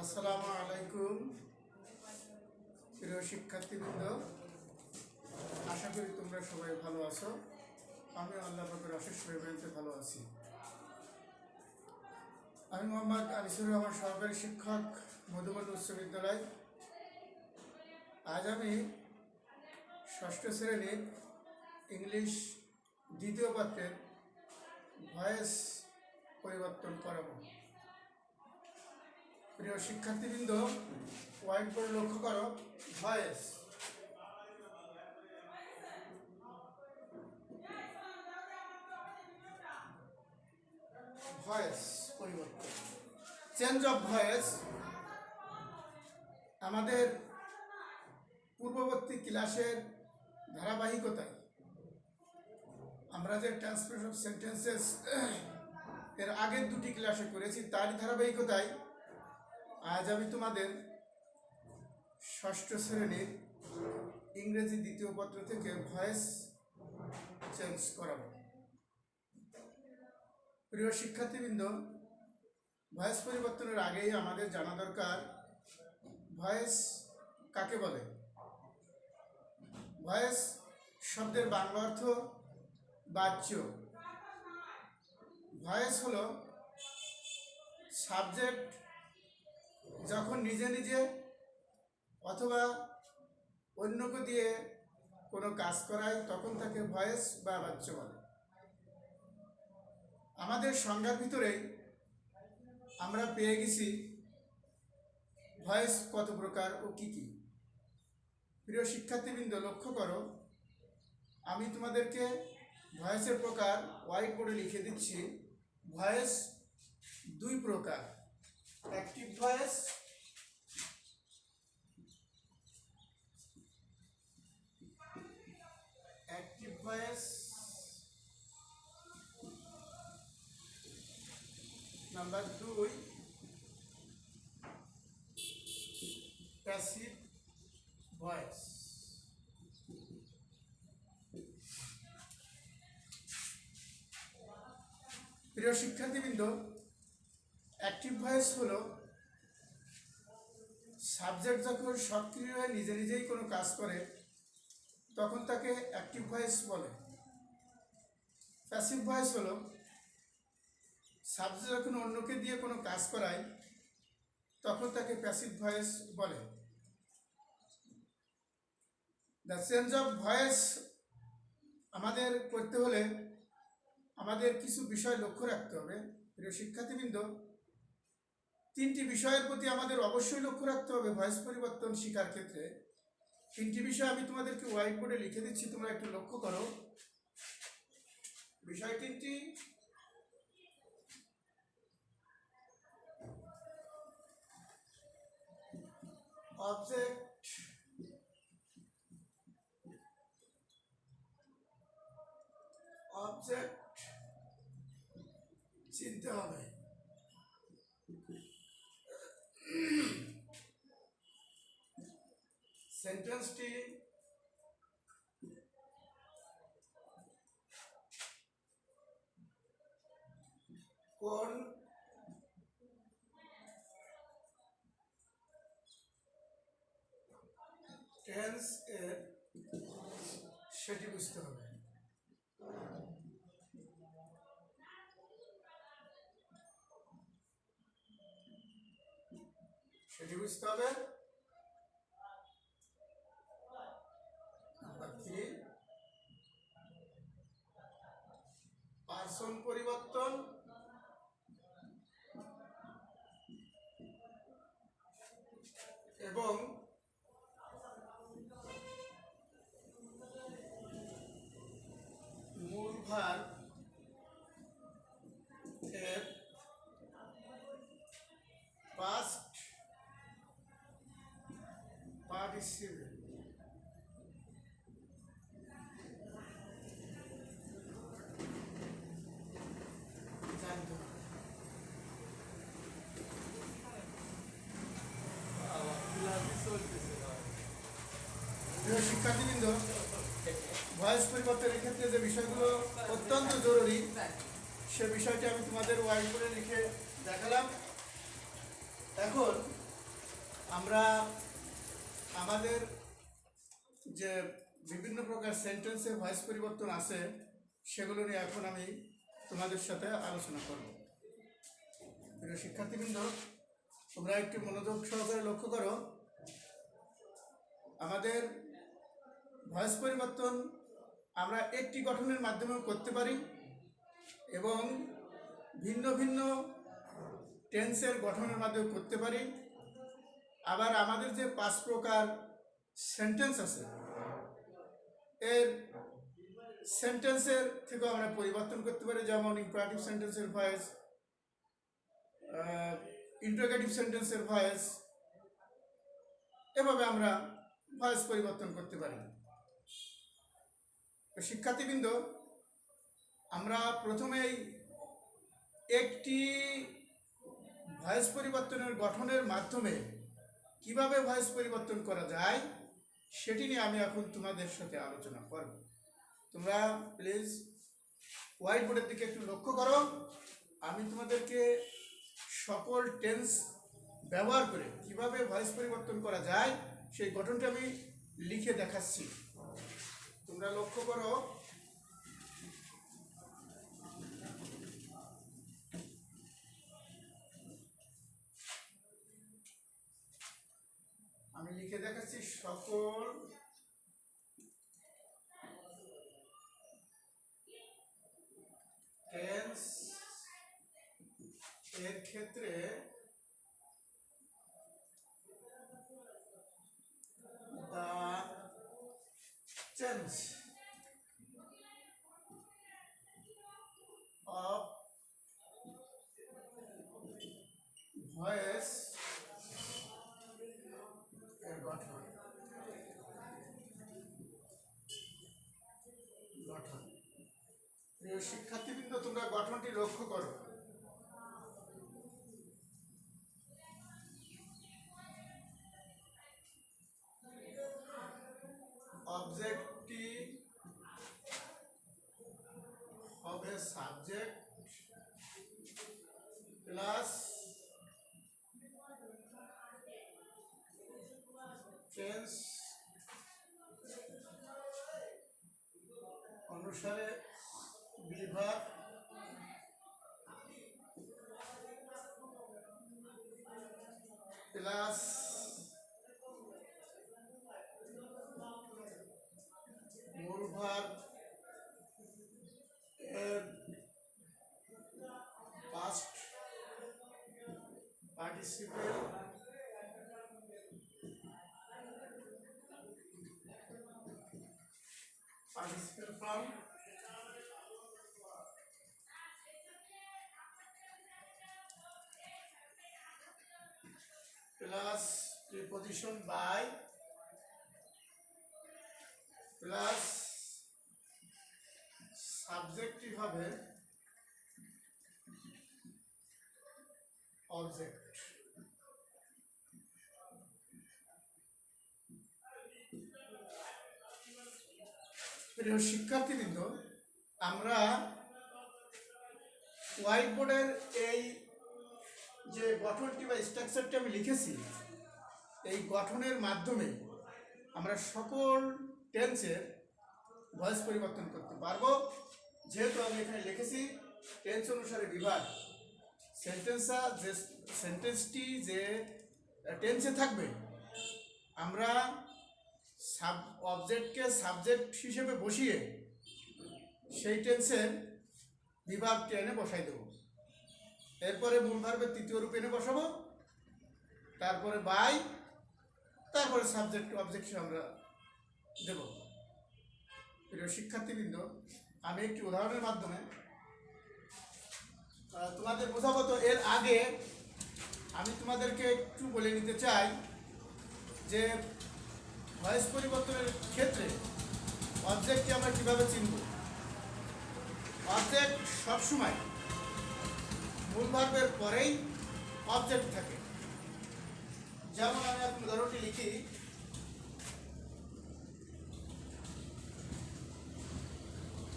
আসসালামু আলাইকুম প্রিয় শিক্ষার্থীবৃন্দ, আশা করি তোমরা সবাই ভালো আছো। আমি আল্লাহ পাকের অশেষ মেহেরবানিতে ভালো আছি। আমি মোহাম্মদ আনিসুর রহমান, সহকারী শিক্ষক, মধুবন উচ্চ বিদ্যালয়। আজ আমি ষষ্ঠ শ্রেণীর ইংলিশ দ্বিতীয় পত্রের ভয়েস পরিবর্তন করাবো। প্রিয় শিক্ষার্থীবৃন্দ, হোয়াইট বোর্ডে লক্ষ্য করো, ভয়েস ভয়েস পরিবর্তন, চেঞ্জ অফ ভয়েস। আমাদের পূর্ববর্তী ক্লাসের ধারাবাহিকতায় আমরা যে ট্রান্সফার অফ সেন্টেন্সেস এর আগের দুটি ক্লাসে করেছি, তারই ধারাবাহিকতায় আজ আমি তোমাদের ষষ্ঠ শ্রেণীর ইংরেজি দ্বিতীয় পত্র থেকে ভয়েস চেঞ্জ করাবো। প্রিয় শিক্ষার্থীবৃন্দ, ভয়েস পরিবর্তনের আগেই আমাদের জানা দরকার ভয়েস কাকে বলে। ভয়েস শব্দের বাংলা অর্থ বাচ্য। ভয়েস হলো সাবজেক্ট যখন নিজে নিজে অথবা অন্যকে দিয়ে কোনো কাজ করায় তখন তাকে ভয়েস বা বাচ্য বলে। আমাদের সংজ্ঞার ভিতরেই আমরা পেয়ে গেছি ভয়েস কত প্রকার ও কি কি। প্রিয় শিক্ষার্থীবৃন্দ, লক্ষ্য করো, আমি তোমাদেরকে ভয়েসের প্রকার হোয়াইট বোর্ডে লিখে দিচ্ছি। ভয়েস দুই প্রকার, active voice number 2 passive voice. প্রিয় শিক্ষার্থীবৃন্দ, অ্যাক্টিভ ভয়েস হলো সাবজেক্ট যখন সক্রিয় হয়ে নিজে নিজেই কোনো কাজ করে তখন তাকে অ্যাক্টিভ ভয়েস বলে। প্যাসিভ ভয়েস হলো সাবজেক্ট যখন অন্যকে দিয়ে কোনো কাজ করায় তখন তাকে প্যাসিভ ভয়েস বলে। দ্য চেঞ্জ অফ ভয়েস আমাদের করতে হলে আমাদের কিছু বিষয় লক্ষ্য রাখতে হবে। প্রিয় শিক্ষার্থীবৃন্দ, তিনটি বিষয়ের প্রতি আমাদের অবশ্যই লক্ষ্য রাখতে হবে ভয়েস পরিবর্তন শেখার ক্ষেত্রে। তিনটি বিষয় আমি তোমাদেরকে হোয়াইট বোর্ডে লিখে দিচ্ছি, তোমরা একটু লক্ষ্য করো। বিষয় তিনটি: অবজেক্ট, চিনতে হবে, সেন্টেন্সটি কোন টেন্স এর সেটি বুঝতে হবে। নাম্বার 3, পার্সন পরিবর্তন এবং মূল ভার্ব এর পাস্ট পার্টিসিপল। প্রিয় শিক্ষার্থীবৃন্দ, ভয়েস পরিবর্তনের ক্ষেত্রে যে বিষয়গুলো অত্যন্ত জরুরি সে বিষয়টি আমি তোমাদের হোয়াইট বোর্ডে লিখে দেখালাম। এখন আমরা আমাদের যে বিভিন্ন প্রকার সেন্টেন্সে ভয়েস পরিবর্তন আছে সেগুলো নিয়ে এখন আমি তোমাদের সাথে আলোচনা করব। প্রিয় শিক্ষার্থীবৃন্দ, তোমরা একটু মনোযোগ সহকারে লক্ষ্য করো। আমাদের ভয়েস পরিবর্তন আমরা একটি গঠনের মাধ্যমেও করতে পারি এবং ভিন্ন ভিন্ন টেন্সের গঠনের মাধ্যমে করতে পারি। আবার আমাদের যে 5 প্রকার সেন্টেন্স আছে এর সেন্টেন্সের থেকেও আমরা পরিবর্তন করতে পারি, যেমন ইম্পারেটিভ সেন্টেন্সের ভয়েস, ইন্টারোগেটিভ সেন্টেন্সের ভয়েস, এভাবে আমরা ভয়েস পরিবর্তন করতে পারি। তো শিক্ষার্থীবৃন্দ, আমরা প্রথমেই একটি ভয়েস পরিবর্তনের গঠনের মাধ্যমে কিভাবে ভয়েস পরিবর্তন করা যায় সেটি নিয়ে আমি এখন তোমাদের সাথে আলোচনা করব। তোমরা প্লিজ হোয়াইট বোর্ডের দিকে একটু লক্ষ্য করো। আমি তোমাদেরকে সকল টেন্স ব্যবহার করে কিভাবে ভয়েস পরিবর্তন করা যায় সেই গঠনটা আমি লিখে দেখাচ্ছি। তোমরা লক্ষ্য করো। আমি লিখে দেখাচ্ছি সকল টেন্স এর ক্ষেত্রে the change of voice এর গঠন প্রিয় শিক্ষার্থীবৃন্দ, তোমরা গঠনটি লক্ষ্য করো। অবজেক্টটি হবে সাবজেক্ট প্লাস টেন্স অনুসারে বিভাগ প্লাস মূল ভার্ব এর past participle form plus preposition by plus subjective হবে অবজেক্ট। প্রিয় শিক্ষার্থীবৃন্দ, আমরা হোয়াইট বোর্ডের এই যে গঠনটি বা স্ট্রাকচারটি আমি লিখেছি এই গঠনের মাধ্যমে আমরা সকল টেন্সের ভয়েস পরিবর্তন করতে পারবো। যেহেতু আমি এখানে লিখেছি টেন্স অনুসারে বিভাগ, সেন্টেন্সটি যে টেন্সে থাকবে আমরা অবজেক্টকে সাবজেক্ট হিসেবে বসিয়ে সেই টেন্সের বিভাগটি এনে বসাই দেব। এরপরে মূল ভার্বের তৃতীয় রূপ এনে বসাবো, তারপরে বাই, তারপরে সাবজেক্ট অবজেক্ট আমরা দেব। প্রিয় শিক্ষার্থীবৃন্দ, আমি একটি উদাহরণের মাধ্যমে তোমাদের বোঝাবো। তো এর আগে আমি তোমাদেরকে একটু বলে নিতে চাই যে ভয়েস পরিবর্তনের ক্ষেত্রে অবজেক্টকে আমরা কীভাবে চিনব। অবজেক্ট সবসময় মূল ভার্বের পরেই অবজেক্ট থাকে। যেমন আমি এখন উদাহরণটি লিখি,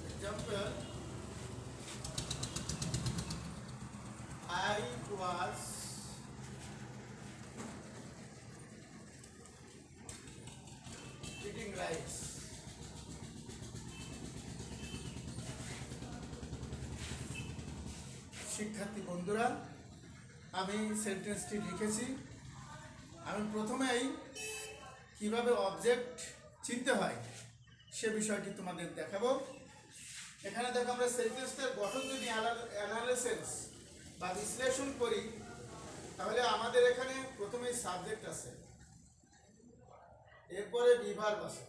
example I was eating rice. শিক্ষার্থী বন্ধুরা, আমি সেন্টেন্সটি লিখেছি। আমি প্রথমেই কিভাবে অবজেক্ট চিনতে হয় সে বিষয়টি তোমাদের দেখাবো। এখানে দেখো, আমরা সেন্টেন্সটার গঠন যদি অ্যানালিসিস বা বিশ্লেষণ করি, তাহলে আমাদের এখানে প্রথমেই সাবজেক্ট আছে, এরপরে বিভার্ব আছে,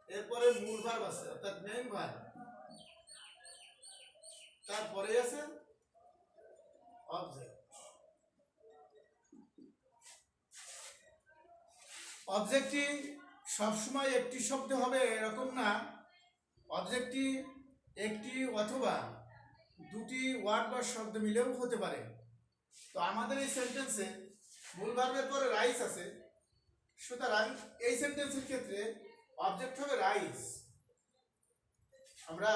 এরপরে মূল ভার্ব আছে অর্থাৎ মেইন ভার্ব, তারপরে আছে অবজেক্ট। অবজেক্টটি সবসময় একটি শব্দ হবে এরকম না, অবজেক্টটি একটি অথবা দুটি ওয়ার্ড বা শব্দ মিলেও হতে পারে। তো আমাদের এই সেন্টেন্সে মূল ভার্বের পরে রাইস আছে, সুতরাং এই সেন্টেন্সের ক্ষেত্রে অবজেক্ট হবে রাইস। আমরা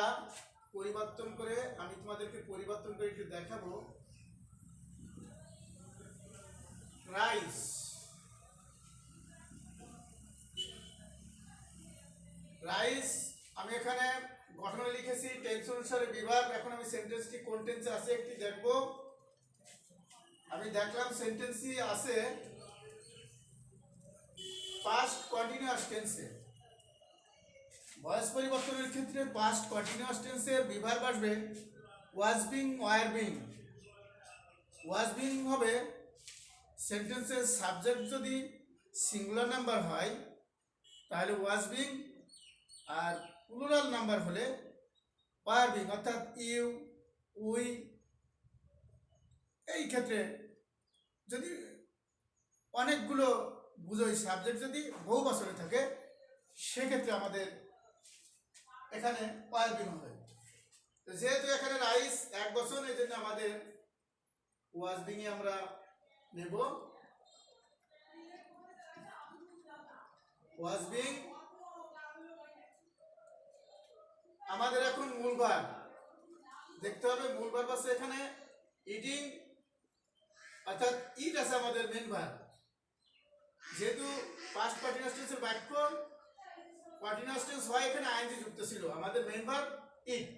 পরিবর্তন করে, আমি তোমাদেরকে পরিবর্তন করে একটু দেখাবো। রাইস, রাইস আমি এখানে গঠনে লিখেছি টেন্স অনুসারে বিভার্ব। এখন আমি সেন্টেন্সটি কোন টেন্সে আছে একটি দেখব। আমি দেখলাম সেন্টেন্সটি আছে পাস্ট কন্টিনিউয়াস টেন্সে। ভয়েস পরিবর্তনের ক্ষেত্রে পাস্ট কন্টিনিউয়াস টেন্সের বিভার্ব আসবে was being, were being. Was being হবে সেন্টেন্সের সাবজেক্ট যদি সিঙ্গুলার নাম্বার হয় তাহলে ওয়াজ বিং, আর প্লুরাল নাম্বার হলে ওয়ার বিং, অর্থাৎ ইউ, উই। এই ক্ষেত্রে যদি অনেকগুলো বুঝোই সাবজেক্ট যদি বহু বছরে থাকে, সেক্ষেত্রে আমাদের এখানে ওয়ার বিং হবে। তো যেহেতু এখানে রাইস এক বছর, এই জন্য আমাদের ওয়াজ বিং এ আমরা নেব ওয়াজ বিং। আমাদের এখন মূল ভার্ব দেখতে হবে। মূল ভার্ব আছে এখানে ইটিং, অর্থাৎ ইট আছে আমাদের মেন ভার্ব। যেহেতু পাস্ট কন্টিনিউয়াস টেন্সের বাক্য কন্টিনিউয়াস টেন্স হয়, এখানে আইএনজি যুক্ত ছিল। আমাদের মেন ভার্ব ইট,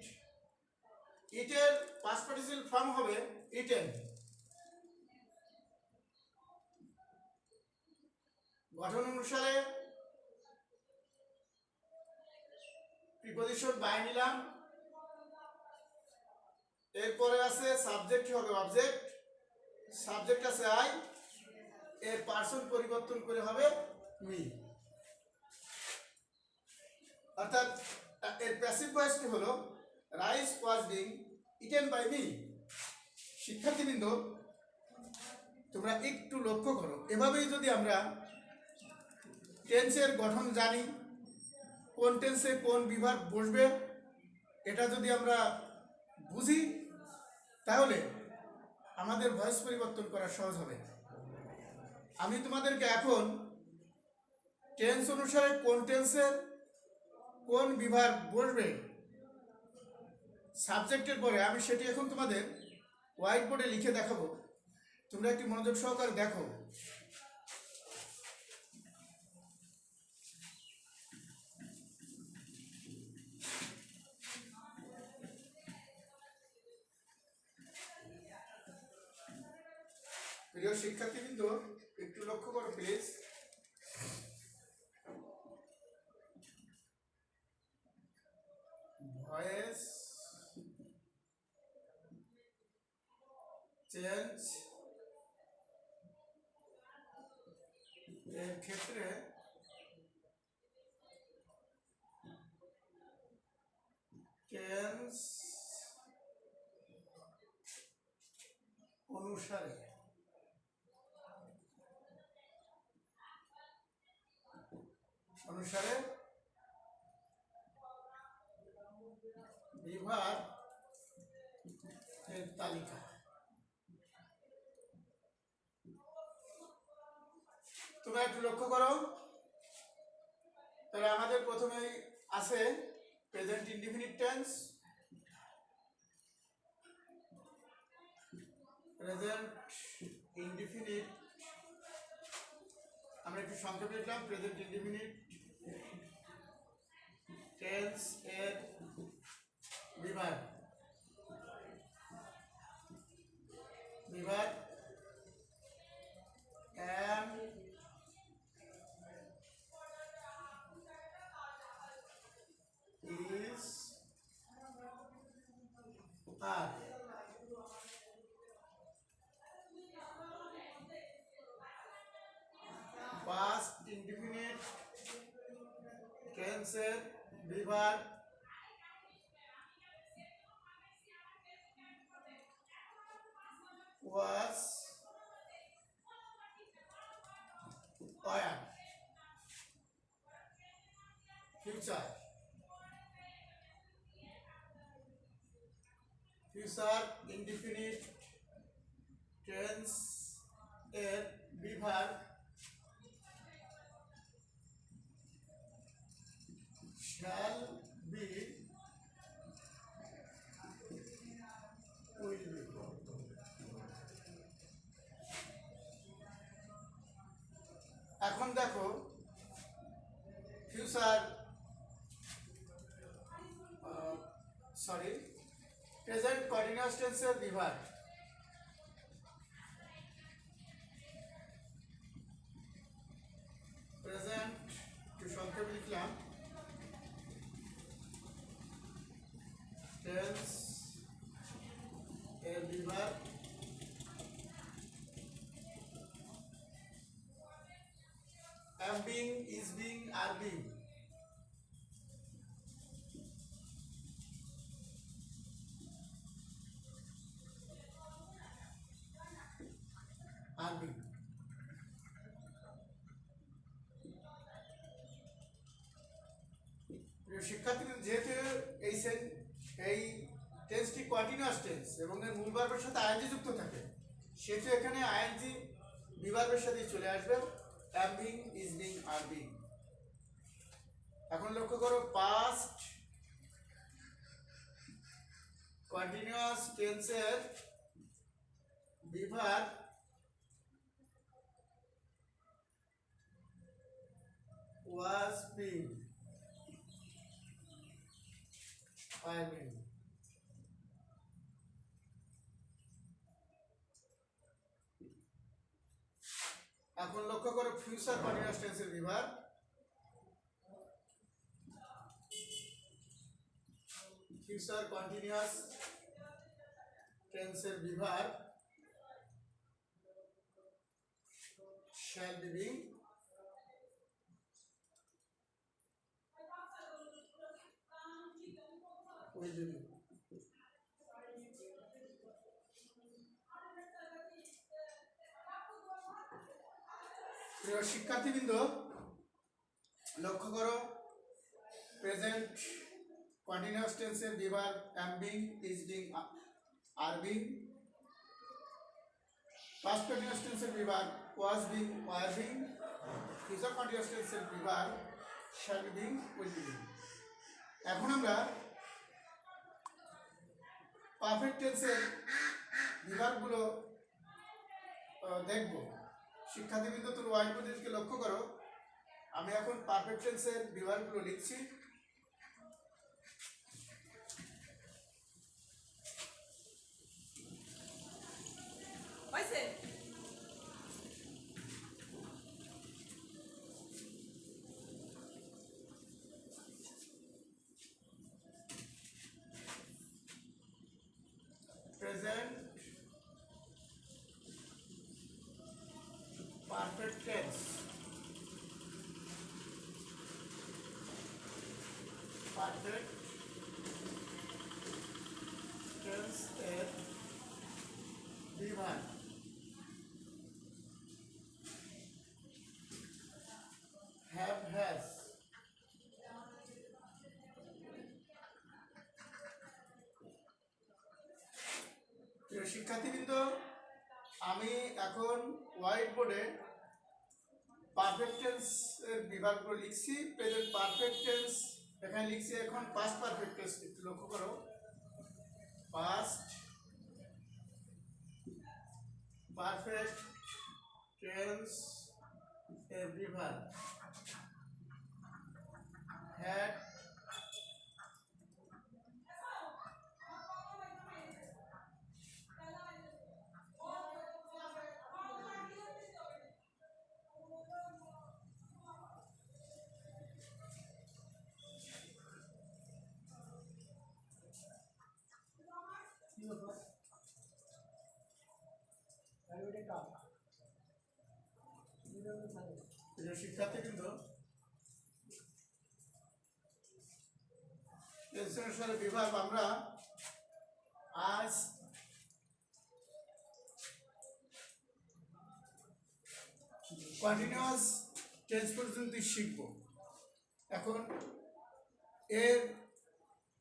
ইটের পাস্ট পার্টিসিপল ফর্ম হবে ইটেন। গঠন অনুসারে প্রিপজিশন বাই নিলাম, এরপরে আছে সাবজেক্ট হবে অবজেক্ট, সাবজেক্ট আছে আই, এর পার্সন পরিবর্তন করে হবে মি, অর্থাৎ এর প্যাসিভ ভয়েসটি হলো rice was being eaten by me. শিক্ষার্থীবৃন্দ, তোমরা একটু লক্ষ্য করো, এভাবেই যদি আমরা টেন্সের গঠন জানি, কোন টেন্সে কোন বিভাগ বসবে, এটা যদি আমরা বুঝি, তাহলে আমাদের ভয়েস পরিবর্তন করা সহজ হবে। আমি তোমাদেরকে এখন টেন্স অনুসারে কোন টেন্সের কোন বিভাগ বসবে সাবজেক্টের পরে, আমি সেটি এখন তোমাদের হোয়াইট বোর্ডে লিখে দেখাবো। তোমরা একটি মনোযোগ সহকারে দেখো। প্রিয় শিক্ষার্থীবৃন্দ, একটু লক্ষ্য করো প্লিজ। ভয়েস চেঞ্জ এর ক্ষেত্রে টেন্স অনুসারে বিভাগ এর তালিকা। তোমরা একটু লক্ষ্য করো, তাহলে আমাদের প্রথমেই আছে present indefinite tense, present indefinite, আমরা একটু সংক্ষেপে লিখলাম প্রেজেন্ট ইনডিফিনিট টেন্স এর বিভাগ am is are। past indefinite tense এর বিভাগ was were। future indefinite tense এর বিভাগ shall be will be। এখন দেখো ফিউচার প্রেজেন্ট কন্টিনিউয়াস টেন্সের বিভাগ প্রেজেন্ট একটু সংক্ষেপে লিখলাম টেন্স এর বিভাগ am being, is being, are being। are being। শিক্ষার্থীদের যেহেতু এই টেন্সটি কন্টিনিউয়াস টেন্স এবং এর মূল ভার্বের সাথে আইএনজি যুক্ত থাকে, সেহেতু এখানে আইএনজি বিভার্বের সাথে চলে আসবে am being, is being, are being। এখন লক্ষ্য করো পাস্ট কন্টিনিউয়াস টেন্সের বিভাগ was being, were being। এখন লক্ষ্য করো ফিউচার কন্টিনিউয়াস টেন্সের বিভাগ ফিউচার কন্টিনিউয়াস টেন্সের বিভাগ shall be being, will be being। প্রিয় শিক্ষার্থীবৃন্দ লক্ষ্য করো প্রেজেন্ট কন্টিনিউয়াস টেন্সের বিভাগ am being, is being, are being। Past continuous টেন্সের বিভাগ was being, were being। Future continuous টেন্সের বিভাগ shall be being, will be being। এখন আমরা পারফেক্ট টেন্সের বিভাগগুলো দেখব। শিক্ষার্থীবৃন্দ তুমি ওয়াইট বোর্ডে লক্ষ্য করো, আমি এখন পারফেক্ট টেন্সের বিভাগগুলো লিখছি। Present perfect tense perfect tense এর বিভাগ have, has। প্রিয় শিক্ষার্থীবৃন্দ আমি এখন হোয়াইট বোর্ডে পারফেক্ট টেন্স এর বিভাগগুলো লিখছি। প্রেজেন্ট পারফেক্ট টেন্স এখানে লিখছি, এখন পাস্ট পারফেক্ট টেন্স একটু লক্ষ্য করো। Past perfect tense every verb had প্রিয় শিক্ষার্থী কিন্তু টেন্সের বিভাগ আমরা আজ কন্টিনিউয়াস টেন্স পর্যন্ত শিখব।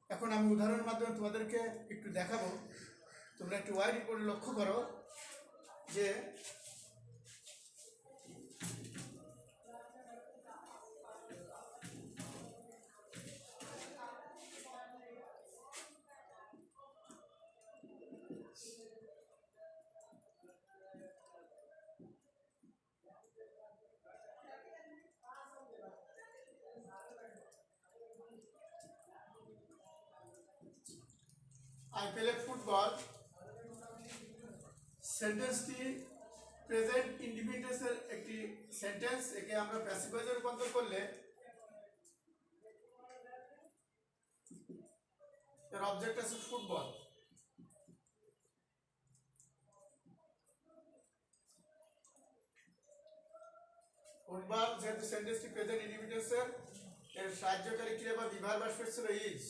এখন আমি উদাহরণের মাধ্যমে তোমাদেরকে একটু দেখাবো। তোমরা একটু ওয়াইড করে লক্ষ্য করো যে I play football সেন্টেন্সটি প্রেজেন্ট ইন্ডিপেন্ডেন্সের একটি সেন্টেন্স। একে আমরা প্যাসিভ ভয়েসে রূপান্তর করলে এর অবজেক্ট আছে ফুটবল। ফুটবল যেহেতু সেন্টেন্সটি প্রেজেন্ট ইন্ডিপেন্ডেন্সের, এর সাহায্যকারী ক্রিয়া বা বিভার বাক্য ছিল ইজ।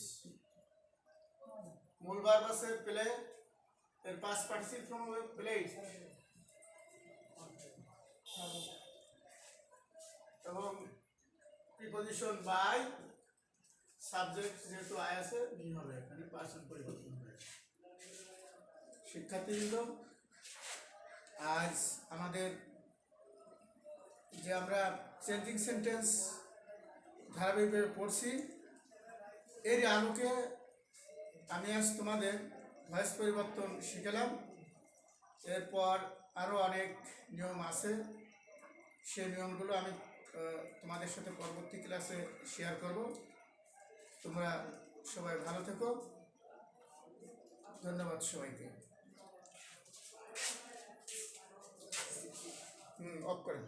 মূল ভার্ব আছে প্লে, এর পাস্ট পার্টিসিপল ফর্ম হবে প্লেড, এবং প্রিপজিশন বাই, সাবজেক্ট যেহেতু আই আছে নি হবে, এখানে পার্সন পরিবর্তন হবে। শিক্ষার্থীবৃন্দ, আজ আমাদের যে আমরা চেঞ্জিং সেন্টেন্স ধারাবাহিকভাবে পড়ছি, এর আলোকে আমি আজ তোমাদের ভয়েস পরিবর্তন শিখালাম। এরপর আরও অনেক নিয়ম আছে, সেই নিয়মগুলো আমি তোমাদের সাথে পরবর্তী ক্লাসে শেয়ার করব। তোমরা সবাই ভালো থেকো। ধন্যবাদ সবাইকে। অফ করেন।